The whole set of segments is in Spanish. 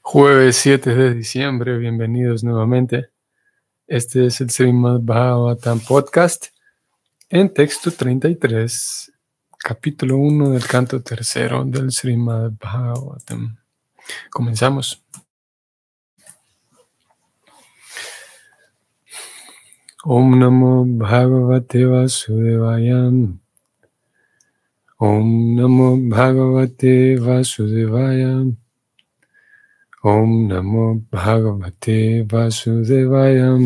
Jueves 7 de diciembre, bienvenidos nuevamente. Este es el Srimad Bhagavatam Podcast en texto 33, capítulo 1 del canto tercero del Srimad Bhagavatam. Comenzamos. Om Namo Bhagavate Vasudevaya. Om Namo Bhagavate Vasudevaya. Om Namo Bhagavate Vasudevaya.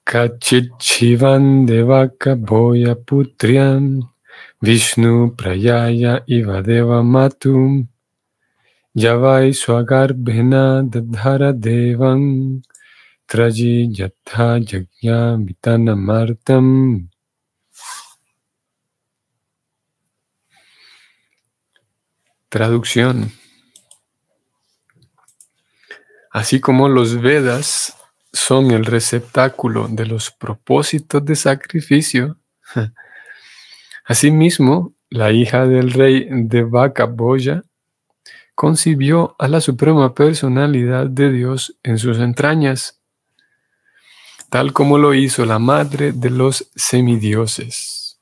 Kachit Shivan Devaka Boya Putriam Vishnu Prayaya Ivadeva Matum Yavai Swagarbhena Dadhara Devam Traji Yatha Yajna Vitanamartam. Traducción. Así como los Vedas son el receptáculo de los propósitos de sacrificio, asimismo, la hija del rey Devaka Boya concibió a la suprema personalidad de Dios en sus entrañas, tal como lo hizo la madre de los semidioses.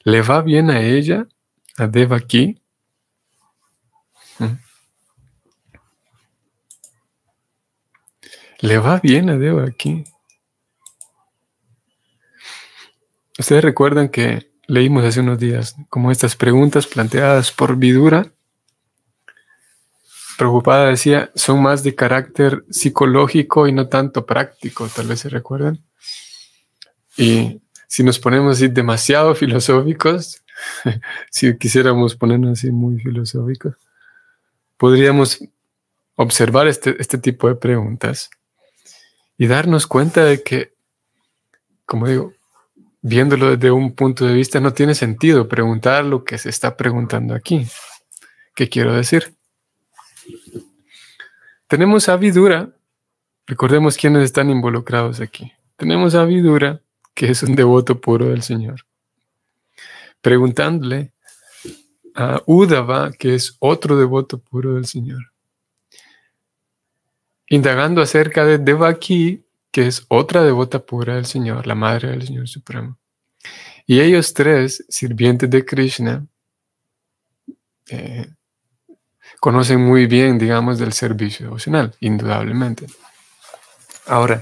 ¿Le va bien a ella, a Devaki? ¿Le va bien a Devaki? Ustedes recuerdan que leímos hace unos días como estas preguntas planteadas por Vidura. Preocupada decía, son más de carácter psicológico y no tanto práctico, tal vez se recuerdan. Y si nos ponemos así demasiado filosóficos, si quisiéramos ponernos así muy filosóficos, podríamos observar este tipo de preguntas y darnos cuenta de que, como digo, viéndolo desde un punto de vista, no tiene sentido preguntar lo que se está preguntando aquí. ¿Qué quiero decir? Tenemos a Vidura, recordemos quiénes están involucrados aquí. Tenemos a Vidura, que es un devoto puro del Señor, preguntándole a Uddhava, que es otro devoto puro del Señor, indagando acerca de Devaki, que es otra devota pura del Señor, la madre del Señor Supremo. Y ellos tres, sirvientes de Krishna, conocen muy bien, digamos, del servicio devocional, indudablemente. Ahora,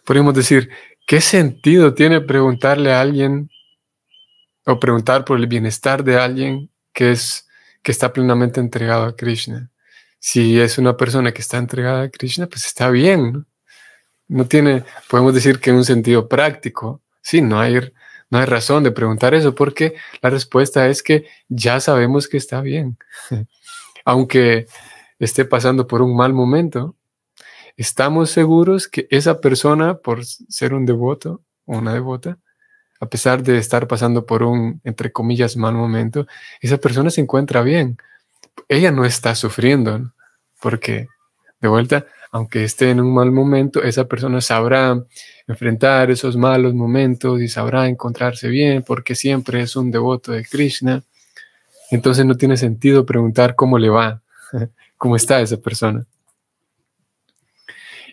podemos decir, ¿qué sentido tiene preguntarle a alguien o preguntar por el bienestar de alguien que está plenamente entregado a Krishna? Si es una persona que está entregada a Krishna, pues está bien, ¿no? No tiene, podemos decir que en un sentido práctico, sí, no hay razón de preguntar eso, porque la respuesta es que ya sabemos que está bien. Aunque esté pasando por un mal momento, estamos seguros que esa persona, por ser un devoto o una devota, a pesar de estar pasando por un, entre comillas, mal momento, esa persona se encuentra bien. Ella no está sufriendo, ¿no? Porque, de vuelta, aunque esté en un mal momento, esa persona sabrá enfrentar esos malos momentos y sabrá encontrarse bien porque siempre es un devoto de Krishna. Entonces no tiene sentido preguntar cómo le va, cómo está esa persona.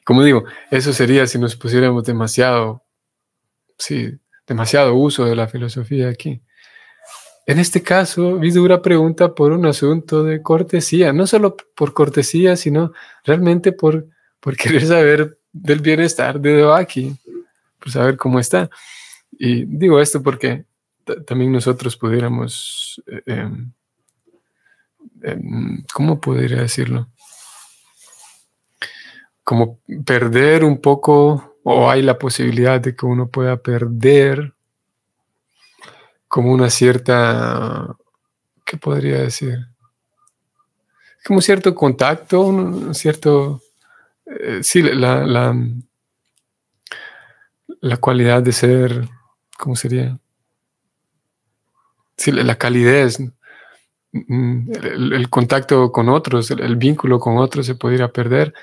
Como digo, eso sería si nos pusiéramos demasiado uso de la filosofía aquí. En este caso, Vidura pregunta por un asunto de cortesía, no solo por cortesía, sino realmente por querer saber del bienestar de Devaki, por saber cómo está. Y digo esto porque también nosotros pudiéramos, ¿cómo podría decirlo? Como perder un poco, o hay la posibilidad de que uno pueda perder como una cierta, ¿qué podría decir? Como cierto contacto, un cierto, sí, la cualidad de ser, ¿cómo sería? Sí, la calidez, el contacto con otros, el vínculo con otros se pudiera perder,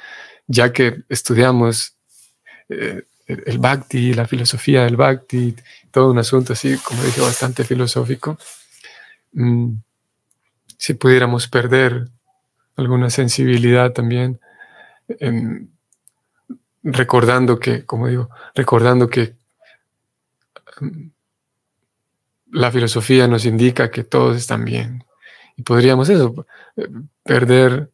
ya que estudiamos el Bhakti, la filosofía del Bhakti, todo un asunto así, como dije, bastante filosófico. Si pudiéramos perder alguna sensibilidad también, recordando que, como digo, recordando que la filosofía nos indica que todos están bien. Y podríamos eso, perder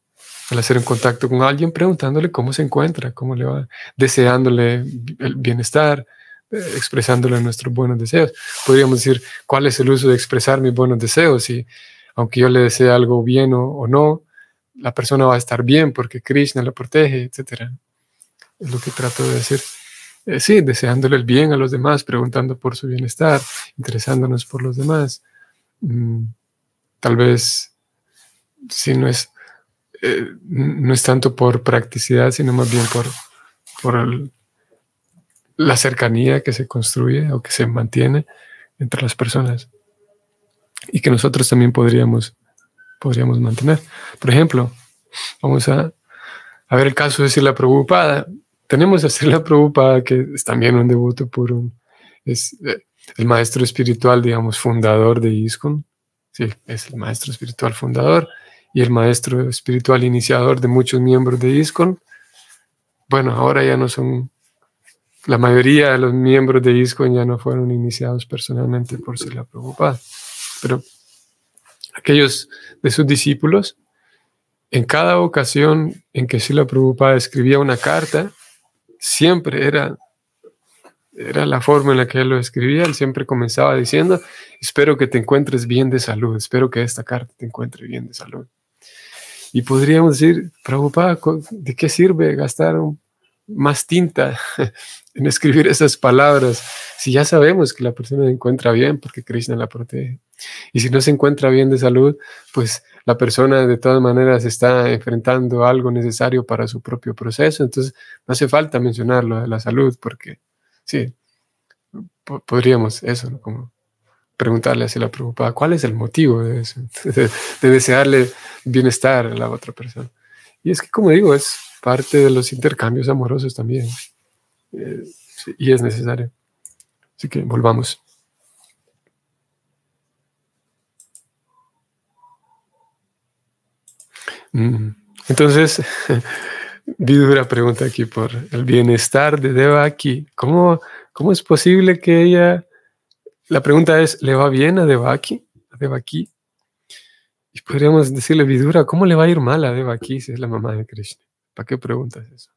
al hacer un contacto con alguien, preguntándole cómo se encuentra, cómo le va, deseándole el bienestar, expresándole nuestros buenos deseos. Podríamos decir, ¿cuál es el uso de expresar mis buenos deseos? Y aunque yo le desee algo bien o no, la persona va a estar bien porque Krishna la protege, etc. Es lo que trato de decir. Sí, deseándole el bien a los demás, preguntando por su bienestar, interesándonos por los demás. Tal vez, si no es tanto por practicidad, sino más bien por la cercanía que se construye o que se mantiene entre las personas y que nosotros también podríamos mantener. Por ejemplo, vamos a ver el caso de Srila Prabhupada. Tenemos a Srila Prabhupada, que es también un devoto puro, es el maestro espiritual, digamos, fundador de ISKCON. Sí, es el maestro espiritual fundador y el maestro espiritual iniciador de muchos miembros de ISKCON. Bueno, ahora ya no son, la mayoría de los miembros de ISKCON ya no fueron iniciados personalmente por Srila Prabhupada, pero aquellos de sus discípulos, en cada ocasión en que Srila Prabhupada escribía una carta, siempre era la forma en la que él lo escribía. Él siempre comenzaba diciendo: espero que te encuentres bien de salud, espero que esta carta te encuentre bien de salud. Y podríamos decir, Prabhupada, ¿de qué sirve gastar más tinta en escribir esas palabras si ya sabemos que la persona se encuentra bien porque Krishna la protege? Y si no se encuentra bien de salud, pues la persona de todas maneras está enfrentando algo necesario para su propio proceso. Entonces no hace falta mencionar lo de la salud, porque sí, podríamos eso, ¿no? Como preguntarle a Srila Prabhupada, ¿cuál es el motivo de eso? de desearle bienestar a la otra persona. Y es que, como digo, es parte de los intercambios amorosos también. Sí, y es necesario. Así que volvamos. Entonces, Vidura pregunta aquí por el bienestar de Devaki. ¿Cómo es posible que ella... La pregunta es, ¿le va bien a Devaki? Y podríamos decirle, Vidura, ¿cómo le va a ir mal a Devaki si es la mamá de Krishna? ¿Para qué preguntas eso?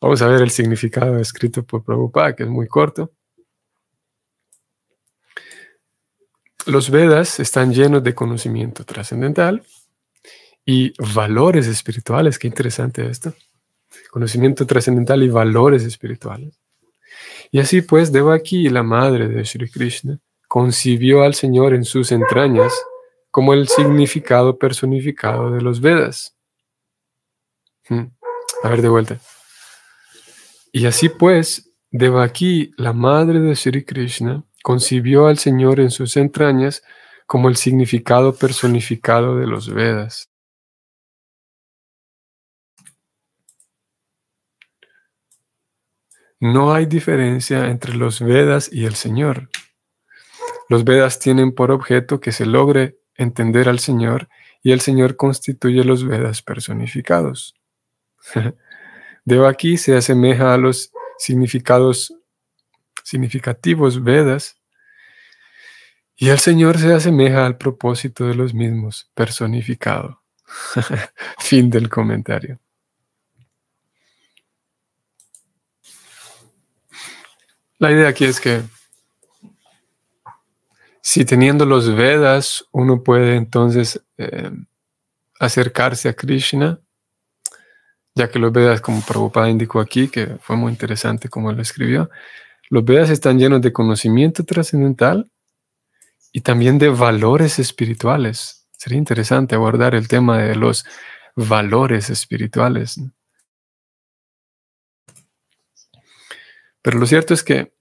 Vamos a ver el significado escrito por Prabhupada, que es muy corto. Los Vedas están llenos de conocimiento trascendental y valores espirituales. Qué interesante esto. Conocimiento trascendental y valores espirituales. Y así pues, Devaki, la madre de Sri Krishna, concibió al Señor en sus entrañas como el significado personificado de los Vedas. A ver, de vuelta. Y así pues, Devaki, la madre de Sri Krishna, concibió al Señor en sus entrañas como el significado personificado de los Vedas. No hay diferencia entre los Vedas y el Señor. Los Vedas tienen por objeto que se logre entender al Señor y el Señor constituye los Vedas personificados. Devaki se asemeja a los significativos Vedas y el Señor se asemeja al propósito de los mismos personificado. Fin del comentario. La idea aquí es que si teniendo los Vedas uno puede entonces acercarse a Krishna, ya que los Vedas, como Prabhupada indicó aquí, que fue muy interesante como lo escribió, los Vedas están llenos de conocimiento trascendental y también de valores espirituales. Sería interesante abordar el tema de los valores espirituales. Pero lo cierto es que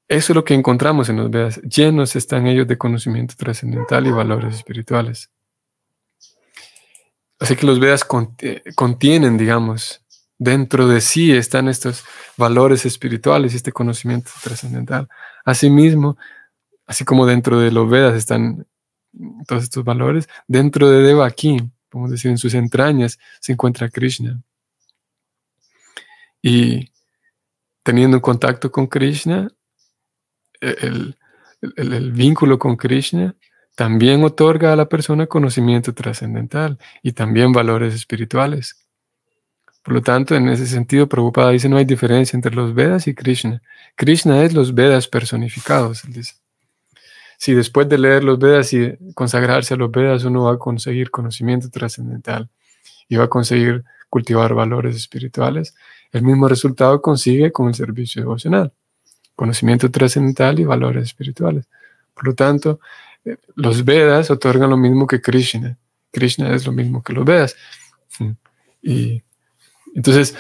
eso es lo que encontramos en los Vedas. Llenos están ellos de conocimiento trascendental y valores espirituales. Así que los Vedas contienen, digamos, dentro de sí están estos valores espirituales y este conocimiento trascendental. Asimismo, así como dentro de los Vedas están todos estos valores, dentro de Devaki, podemos decir en sus entrañas, se encuentra Krishna. Y teniendo contacto con Krishna, el vínculo con Krishna también otorga a la persona conocimiento trascendental y también valores espirituales. Por lo tanto, en ese sentido, Prabhupada dice, no hay diferencia entre los Vedas y Krishna. Krishna es los Vedas personificados, él dice. Si después de leer los Vedas y consagrarse a los Vedas, uno va a conseguir conocimiento trascendental y va a conseguir cultivar valores espirituales, el mismo resultado consigue con el servicio devocional. Conocimiento trascendental y valores espirituales. Por lo tanto, los Vedas otorgan lo mismo que Krishna. Krishna es lo mismo que los Vedas. Y entonces,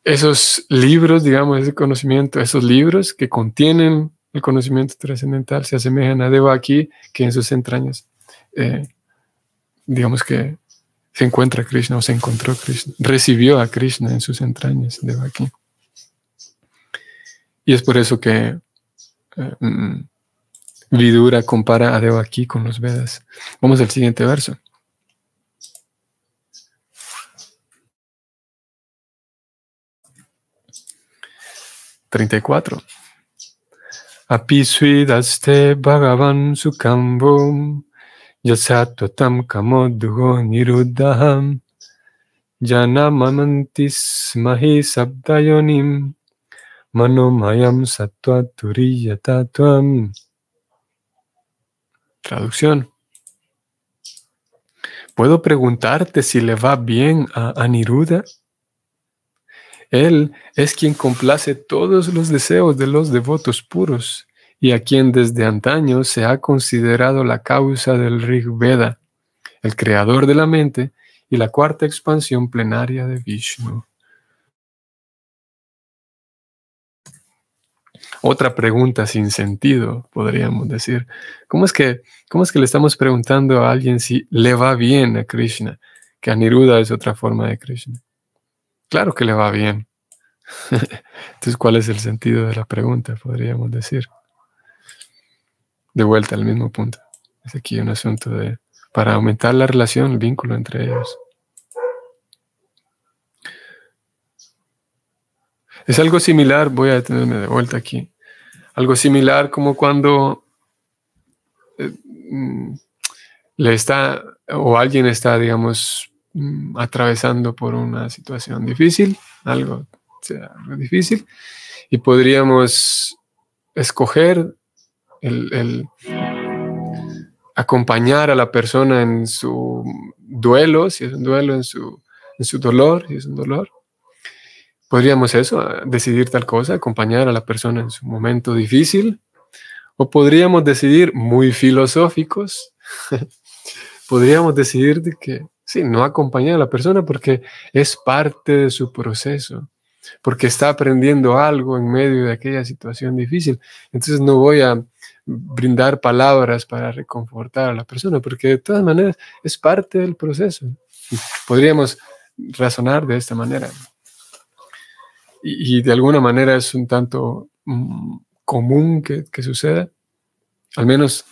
esos libros, digamos, ese conocimiento, esos libros que contienen el conocimiento trascendental se asemejan a Devaki, que en sus entrañas, digamos que se encuentra Krishna o se encontró Krishna, recibió a Krishna en sus entrañas, Devaki. Y es por eso que Vidura compara a Devaki con los Vedas. Vamos al siguiente verso. 34. Api svidaste bhagavan sukambhum yasatvatam kamodhugo niruddhaham janamamantis mahi sabdayonim manomayam sattvaturiyatatuam. Traducción. ¿Puedo preguntarte si le va bien a Aniruddha? Él es quien complace todos los deseos de los devotos puros y a quien desde antaño se ha considerado la causa del Rig Veda, el creador de la mente y la cuarta expansión plenaria de Vishnu. Otra pregunta sin sentido, podríamos decir. ¿Cómo es que le estamos preguntando a alguien si le va bien a Krishna? Que Aniruddha es otra forma de Krishna. Claro que le va bien. Entonces, ¿cuál es el sentido de la pregunta? Podríamos decir. De vuelta al mismo punto. Es aquí un asunto para aumentar la relación, el vínculo entre ellos. Es algo similar, voy a detenerme de vuelta aquí. Algo similar como cuando alguien está, digamos, atravesando por una situación difícil, algo difícil, y podríamos escoger el acompañar a la persona en su duelo, si es un duelo, en su dolor, si es un dolor. Podríamos decidir tal cosa, acompañar a la persona en su momento difícil, o podríamos decidir, muy filosóficos, podríamos decidir de que sí, no acompañar a la persona porque es parte de su proceso, porque está aprendiendo algo en medio de aquella situación difícil. Entonces no voy a brindar palabras para reconfortar a la persona, porque de todas maneras es parte del proceso. Podríamos razonar de esta manera. Y de alguna manera es un tanto común que suceda, al menos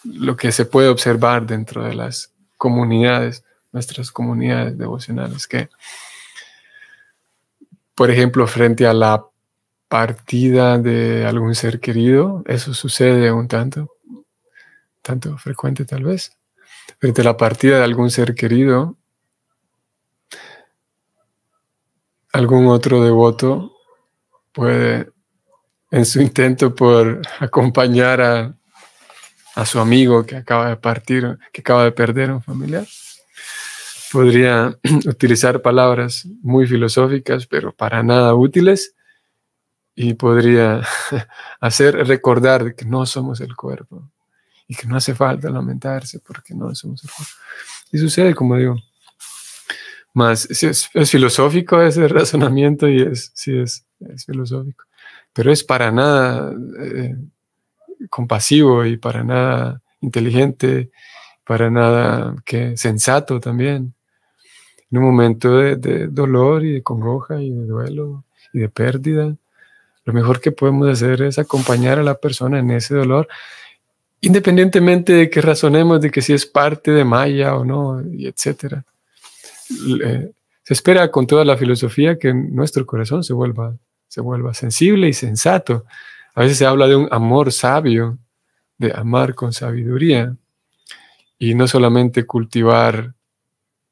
lo que se puede observar dentro de las comunidades, nuestras comunidades devocionales, que, por ejemplo, frente a la partida de algún ser querido, eso sucede un tanto frecuente tal vez. Frente a la partida de algún ser querido, algún otro devoto puede, en su intento por acompañar a su amigo que acaba de partir, que acaba de perder a un familiar, podría utilizar palabras muy filosóficas, pero para nada útiles, y podría hacer recordar que no somos el cuerpo y que no hace falta lamentarse porque no somos el cuerpo. Y sucede, como digo, más es filosófico ese razonamiento y sí es filosófico, pero es para nada compasivo y para nada inteligente, para nada sensato también. en un momento de dolor y de congoja y de duelo y de pérdida, lo mejor que podemos hacer es acompañar a la persona en ese dolor, independientemente de que razonemos de que si es parte de Maya o no, y etcétera. Se espera con toda la filosofía que nuestro corazón se vuelva sensible y sensato. A veces se habla de un amor sabio, de amar con sabiduría, y no solamente cultivar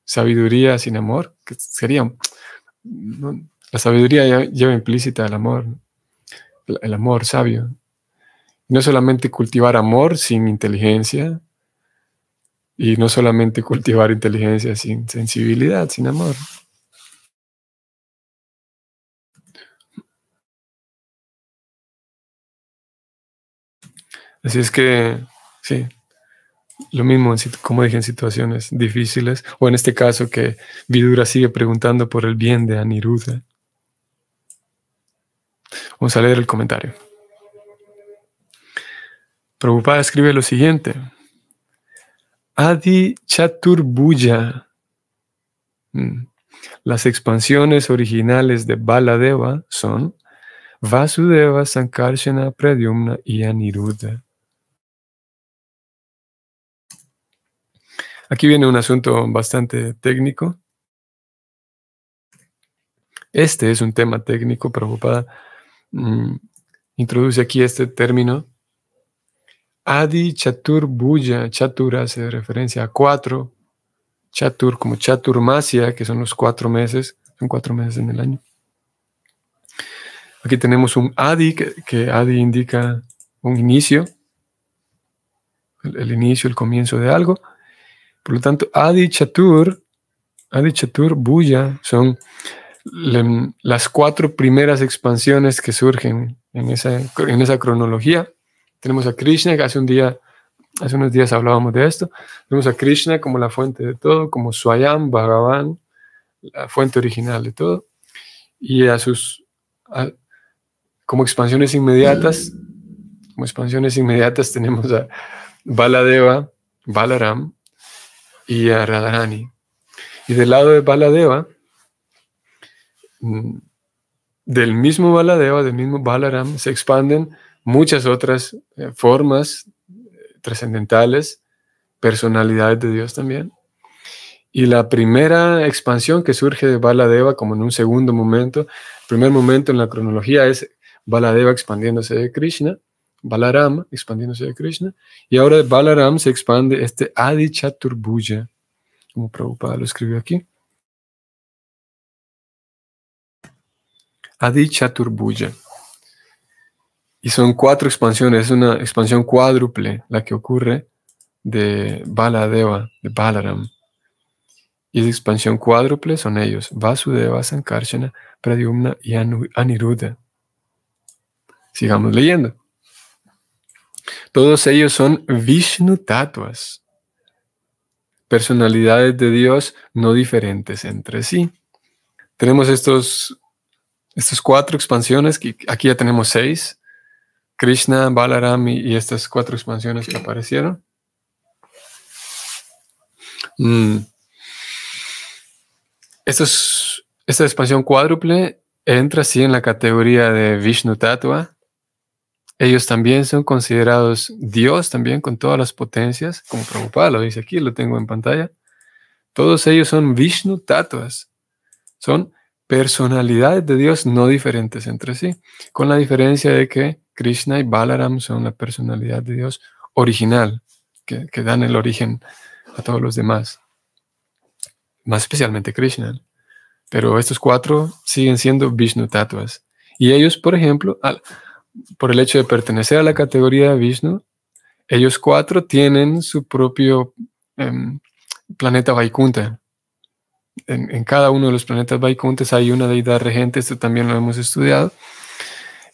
sabiduría sin amor, que sería, ¿no? La sabiduría lleva implícita el amor, ¿no? El amor sabio. No solamente cultivar amor sin inteligencia, y no solamente cultivar inteligencia sin sensibilidad, sin amor. Así es que, sí, lo mismo, como dije, en situaciones difíciles, o en este caso que Vidura sigue preguntando por el bien de Aniruddha. Vamos a leer el comentario. Prabhupada escribe lo siguiente. Adi Chaturbuya. Las expansiones originales de Baladeva son Vasudeva, Sankarsana, Pradyumna y Aniruddha. Aquí viene un asunto bastante técnico. Este es un tema técnico. Prabhupada introduce aquí este término. Adi Chaturbuya. Chatur hace referencia a 4. Chatur como Chaturmasya, que son los 4 meses. Son 4 meses en el año. Aquí tenemos un Adi, que Adi indica un inicio. El inicio, el comienzo de algo. Por lo tanto, Adi Chatur Buya son las 4 primeras expansiones que surgen en esa cronología. Tenemos a Krishna, que hace unos días hablábamos de esto. Tenemos a Krishna como la fuente de todo, como Swayam, Bhagavan, la fuente original de todo. Y como expansiones inmediatas tenemos a Baladeva, Balaram y a Radharani. Y del lado de Baladeva, del mismo Balaram, se expanden muchas otras formas trascendentales, personalidades de Dios también. Y la primera expansión que surge de Baladeva, como en un segundo momento, el primer momento en la cronología es Baladeva expandiéndose de Krishna, Balaram expandiéndose de Krishna, y ahora de Balaram se expande este Adi Chaturbuya, como Prabhupada lo escribió aquí. Adi Chaturbuya. Y son 4 expansiones, es una expansión cuádruple la que ocurre de Baladeva, de Balaram. Y de expansión cuádruple son ellos, Vasudeva, Sankarsana, Pradyumna y Aniruddha. Sigamos leyendo. Todos ellos son Vishnu Tattvas, personalidades de Dios no diferentes entre sí. Tenemos estos 4 expansiones, que aquí ya tenemos 6. Krishna, Balaram y estas 4 expansiones que aparecieron. Esta expansión cuádruple entra así en la categoría de Vishnu Tattva. Ellos también son considerados Dios, también con todas las potencias, como Prabhupada lo dice aquí, lo tengo en pantalla. Todos ellos son Vishnu Tattvas. Son personalidades de Dios no diferentes entre sí, con la diferencia de que Krishna y Balaram son la personalidad de Dios original, que dan el origen a todos los demás, más especialmente Krishna. Pero estos 4 siguen siendo Vishnu Tattvas. Y ellos, por ejemplo, por el hecho de pertenecer a la categoría de Vishnu, ellos 4 tienen su propio planeta Vaikuntha. En cada uno de los planetas Vaikunthas hay una deidad regente, esto también lo hemos estudiado.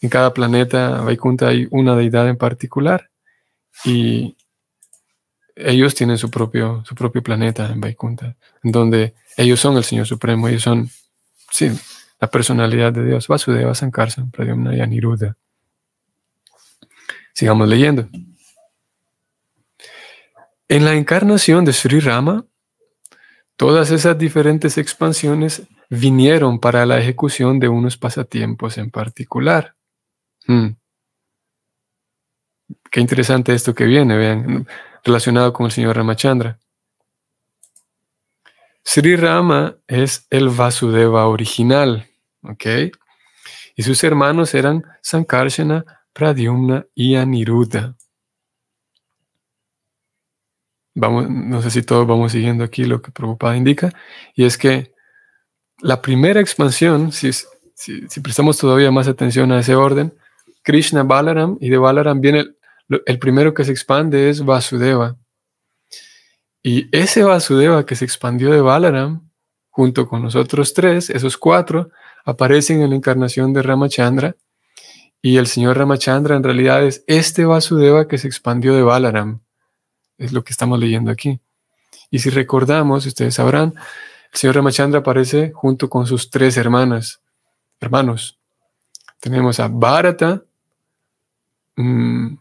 En cada planeta Vaikuntha hay una deidad en particular y ellos tienen su propio planeta en Vaikuntha, en donde ellos son el Señor Supremo, ellos son, sí, la personalidad de Dios, Vasudeva, Sankarsana, Pradyumna y Aniruddha. Sigamos leyendo. En la encarnación de Sri Rama, Todas esas diferentes expansiones vinieron para la ejecución de unos pasatiempos en particular. Qué interesante esto que viene, vean, relacionado con el señor Ramachandra. Sri Rama es el Vasudeva original, ¿ok? Y sus hermanos eran Sankarsana, Pradyumna y Aniruddha. No sé si todos vamos siguiendo aquí lo que Prabhupada indica, y es que la primera expansión, si prestamos todavía más atención a ese orden, Krishna, Balaram, y de Balaram viene el primero que se expande es Vasudeva. Y ese Vasudeva que se expandió de Balaram, junto con los otros tres, esos cuatro, aparecen en la encarnación de Ramachandra, y el señor Ramachandra en realidad es este Vasudeva que se expandió de Balaram. Es lo que estamos leyendo aquí. Y si recordamos, ustedes sabrán, el señor Ramachandra aparece junto con sus tres hermanos. Tenemos a Bharata, me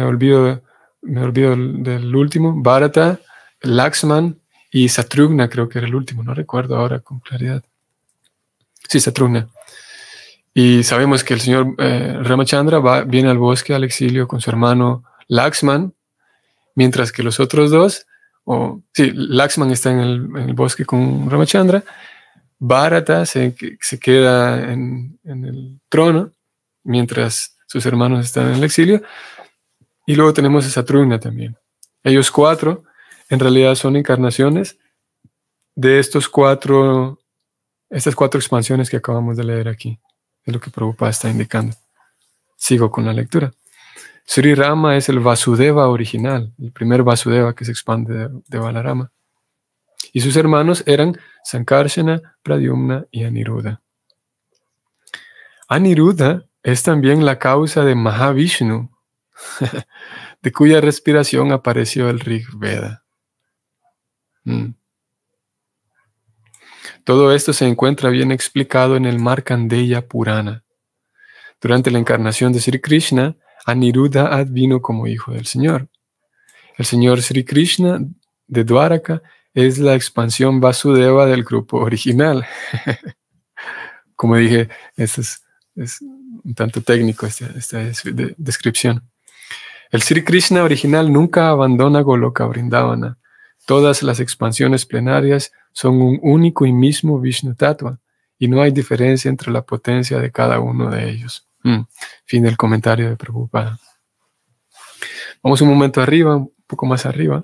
olvido del último, Bharata, Lakshman y Satrugna, creo que era el último, no recuerdo ahora con claridad. Sí, Satrugna. Y sabemos que el señor Ramachandra viene al bosque, al exilio, con su hermano Lakshman, mientras que los otros dos, Lakshman está en el bosque con Ramachandra, Bharata se queda en el trono, mientras sus hermanos están en el exilio, y luego tenemos a Satrugna también. Ellos cuatro, en realidad son encarnaciones de estas cuatro expansiones que acabamos de leer aquí, es lo que Prabhupada está indicando. Sigo con la lectura. Sri Rama es el Vasudeva original, el primer Vasudeva que se expande de Balarama. Y sus hermanos eran Sankarsana, Pradyumna y Aniruddha. Aniruddha es también la causa de Mahavishnu, de cuya respiración apareció el Rig Veda. Todo esto se encuentra bien explicado en el Markandeya Purana. Durante la encarnación de Sri Krishna, Aniruddha advino como hijo del Señor. El Señor Sri Krishna de Dwaraka es la expansión Vasudeva del grupo original. Como dije, esto es un tanto técnico esta descripción. El Sri Krishna original nunca abandona Goloka Vrindavana. Todas las expansiones plenarias son un único y mismo Vishnu Tattva, y no hay diferencia entre la potencia de cada uno de ellos. Fin del comentario de Prabhupada. Vamos un momento arriba, un poco más arriba,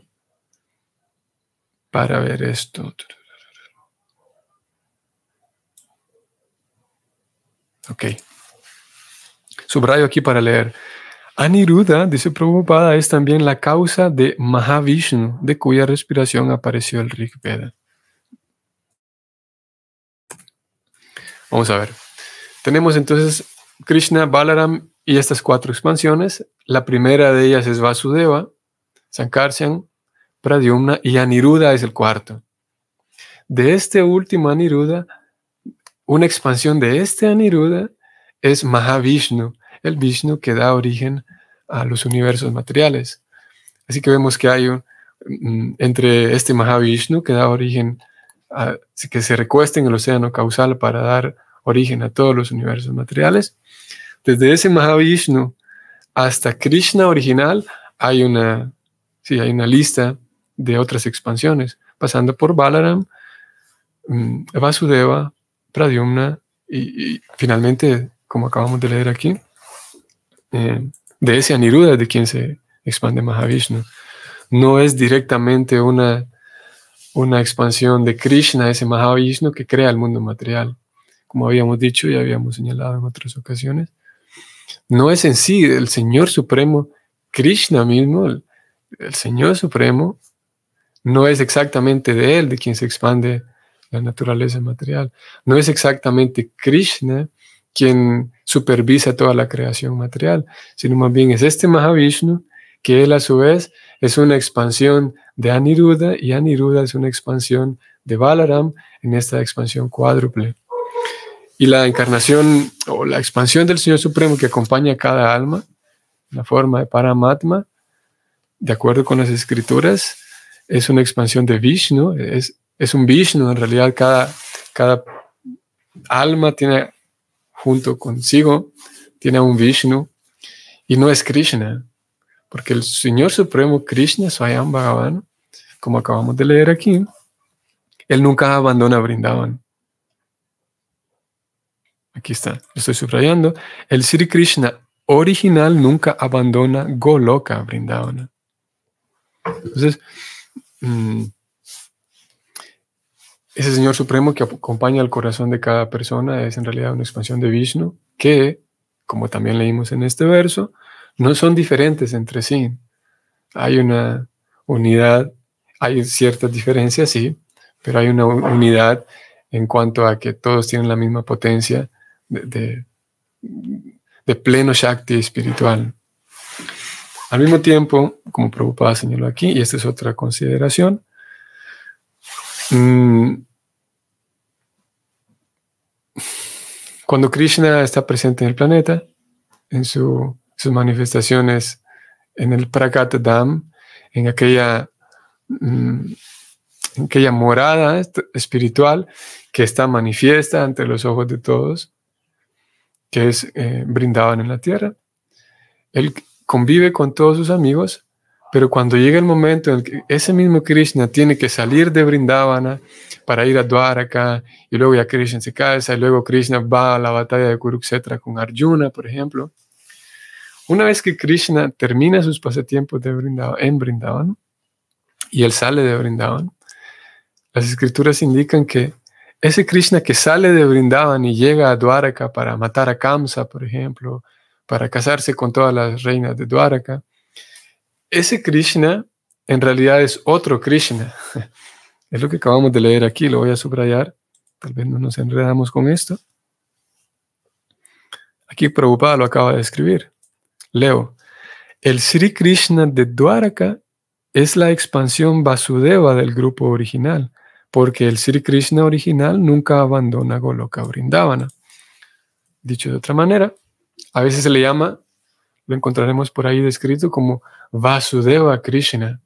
para ver esto. Ok. Subrayo aquí para leer. Aniruddha, dice Prabhupada, es también la causa de Mahavishnu, de cuya respiración apareció el Rig Veda. Vamos a ver. Tenemos entonces Krishna, Balaram y estas cuatro expansiones. La primera de ellas es Vasudeva, Sankarsana, Pradyumna y Aniruddha es el cuarto. De este último Aniruddha, una expansión de este Aniruddha es Mahavishnu, el Vishnu que da origen a los universos materiales. Así que vemos que hay entre este Mahavishnu que da origen que se recuesta en el océano causal para dar origen a todos los universos materiales. Desde ese Mahavishnu hasta Krishna original hay una lista de otras expansiones, pasando por Balaram, Vasudeva, Pradyumna y finalmente, como acabamos de leer aquí, de ese Aniruddha de quien se expande Mahavishnu. No es directamente una expansión de Krishna, ese Mahavishnu que crea el mundo material. Como habíamos dicho y habíamos señalado en otras ocasiones, no es en sí el Señor Supremo, Krishna mismo, el Señor Supremo, no es exactamente de Él de quien se expande la naturaleza material. No es exactamente Krishna quien supervisa toda la creación material, sino más bien es este Mahavishnu, que Él a su vez es una expansión de Aniruddha, y Aniruddha es una expansión de Balaram en esta expansión cuádruple. Y la encarnación o la expansión del Señor Supremo que acompaña a cada alma, en la forma de Paramatma, de acuerdo con las escrituras, es una expansión de Vishnu, es un Vishnu. En realidad cada alma tiene junto consigo, tiene un Vishnu, y no es Krishna, porque el Señor Supremo Krishna, Swayam Bhagavan, como acabamos de leer aquí, Él nunca abandona Vrindavan. Aquí está, lo estoy subrayando. El Sri Krishna original nunca abandona Goloka Vrindavana. Entonces, ese Señor Supremo que acompaña al corazón de cada persona es en realidad una expansión de Vishnu que, como también leímos en este verso, no son diferentes entre sí. Hay una unidad, hay ciertas diferencias, sí, pero hay una unidad en cuanto a que todos tienen la misma potencia de pleno Shakti espiritual. Al mismo tiempo, como Prabhupada señaló aquí, y esta es otra consideración, cuando Krishna está presente en el planeta, en sus manifestaciones en el Prakata Dham, en aquella morada espiritual que está manifiesta ante los ojos de todos, que es Vrindavan en la tierra, él convive con todos sus amigos, pero cuando llega el momento en el que ese mismo Krishna tiene que salir de Vrindavana para ir a Dwaraka, y luego ya Krishna se casa, y luego Krishna va a la batalla de Kurukshetra con Arjuna, por ejemplo. Una vez que Krishna termina sus pasatiempos en Vrindavan, y él sale de Vrindavan, las escrituras indican que ese Krishna que sale de Vrindavan y llega a Dwaraka para matar a Kamsa, por ejemplo, para casarse con todas las reinas de Dwaraka, ese Krishna en realidad es otro Krishna. Es lo que acabamos de leer aquí, lo voy a subrayar. Tal vez no nos enredamos con esto. Aquí Prabhupada lo acaba de escribir. Leo. El Sri Krishna de Dwaraka es la expansión Vasudeva del grupo original, porque el Sri Krishna original nunca abandona Goloka Vrindavana. Dicho de otra manera, a veces se le llama, lo encontraremos por ahí descrito como Vasudeva Krishna.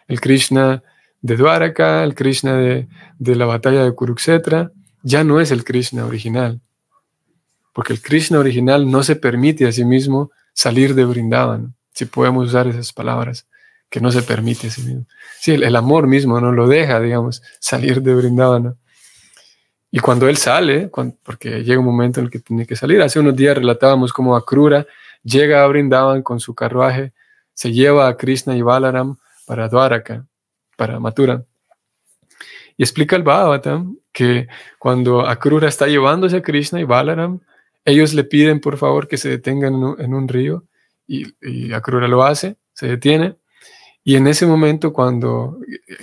El Krishna de Dwaraka, el Krishna de la batalla de Kurukshetra, ya no es el Krishna original. Porque el Krishna original no se permite a sí mismo salir de Vrindavan, si podemos usar esas palabras, que no se permite a sí mismo. Sí, el amor mismo no lo deja, digamos, salir de Vrindavana. Y cuando él sale, porque llega un momento en el que tiene que salir, hace unos días relatábamos cómo Akrura llega a Vrindavan con su carruaje, se lleva a Krishna y Balaram para Dwaraka, para Mathura. Y explica el Bhagavatam que cuando Akrura está llevándose a Krishna y Balaram, ellos le piden por favor que se detengan en un río, y Akrura lo hace, se detiene, y en ese momento cuando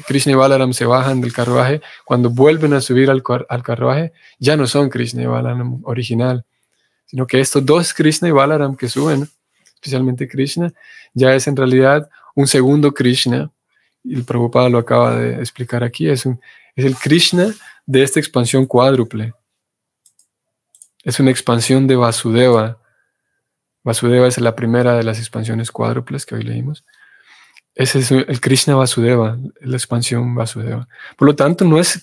Krishna y Balaram se bajan del carruaje, cuando vuelven a subir al carruaje, ya no son Krishna y Balaram original, sino que estos dos Krishna y Balaram que suben, especialmente Krishna, ya es en realidad un segundo Krishna, y el Prabhupada lo acaba de explicar aquí, es el Krishna de esta expansión cuádruple. Es una expansión de Vasudeva. Vasudeva es la primera de las expansiones cuádruples que hoy leímos. Ese es el Krishna Vasudeva, la expansión Vasudeva. Por lo tanto, no es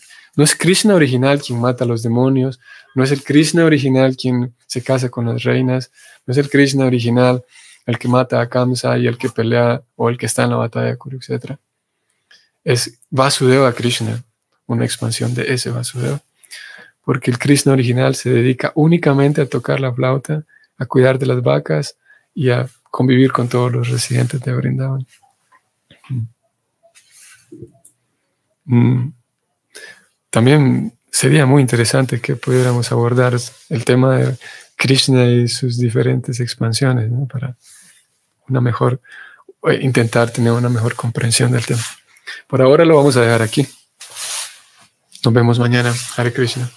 Krishna original quien mata a los demonios, no es el Krishna original quien se casa con las reinas, no es el Krishna original el que mata a Kamsa y el que pelea o el que está en la batalla de Kurukshetra. Es Vasudeva Krishna, una expansión de ese Vasudeva. Porque el Krishna original se dedica únicamente a tocar la flauta, a cuidar de las vacas y a convivir con todos los residentes de Vrindavan. También sería muy interesante que pudiéramos abordar el tema de Krishna y sus diferentes expansiones, ¿no? Para intentar tener una mejor comprensión del tema. Por ahora lo vamos a dejar aquí. Nos vemos mañana. Hare Krishna.